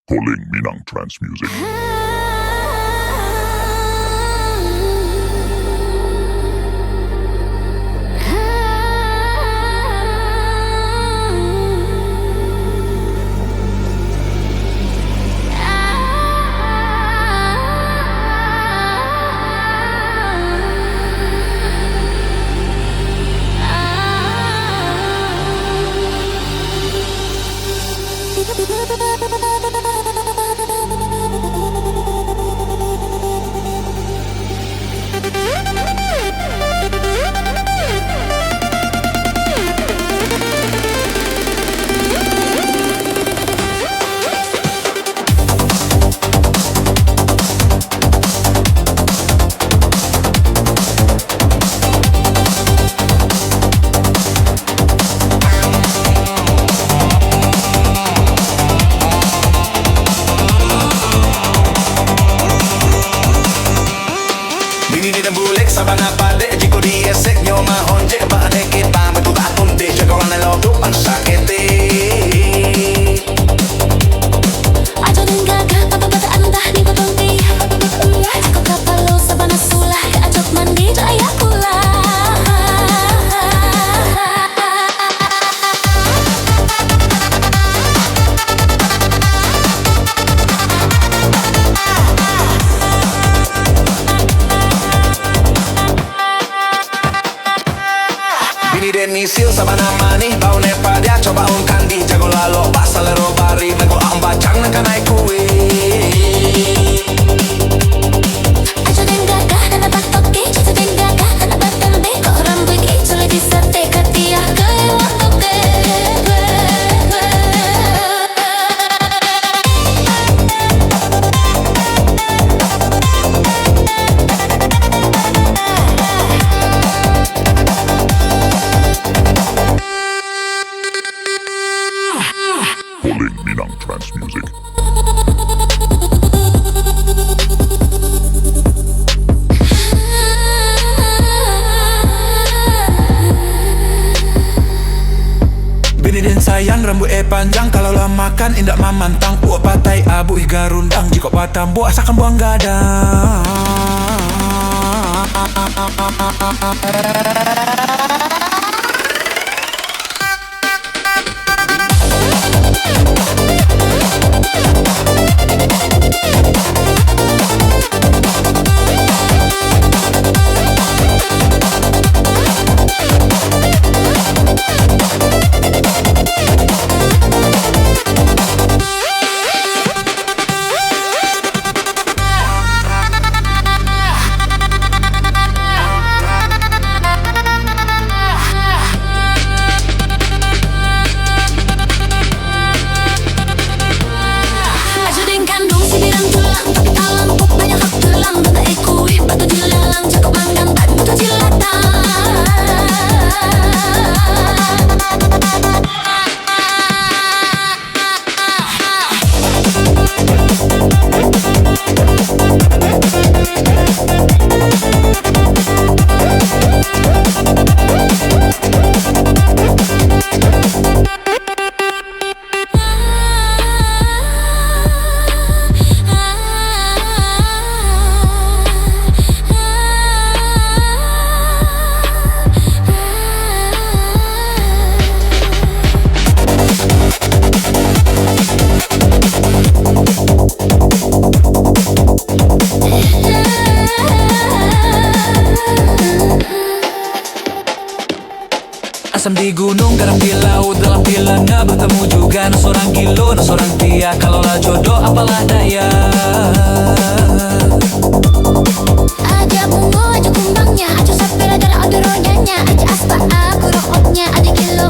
Calling Minang Trance Music. Sabana pade, jiko di esek nyoma honje bade kita betul atun de jagoan lo tu pansakete. Ajo denggaga papa anda ni kotonti. Jiko kapalo sabana sulah ajok mandi jaya pula. Bini denisil sabana mani bau nepa dia coba kandi jago lalo pasal robari nego ambacang nak naik kue. Ajo denggaga nana batoke, jiko denggaga nana batambe ko rambut icule di sate katia ke watoke. Calling Minang Trance Music. Bini den sayang rambut panjang kalau lah makan indak mamantang uap patai abu iga rundang jika patambo asakan buang gadang. Asam di gunung, garam di laut, dalam bilangnya bertemu juga. No seorang gilo, no seorang tia. Kalau lah jodoh, apalah daya. Aja bungo, aja kumbangnya, aja sapira dan ada ronyanya, aja aspa aku rokoknya, ada kilo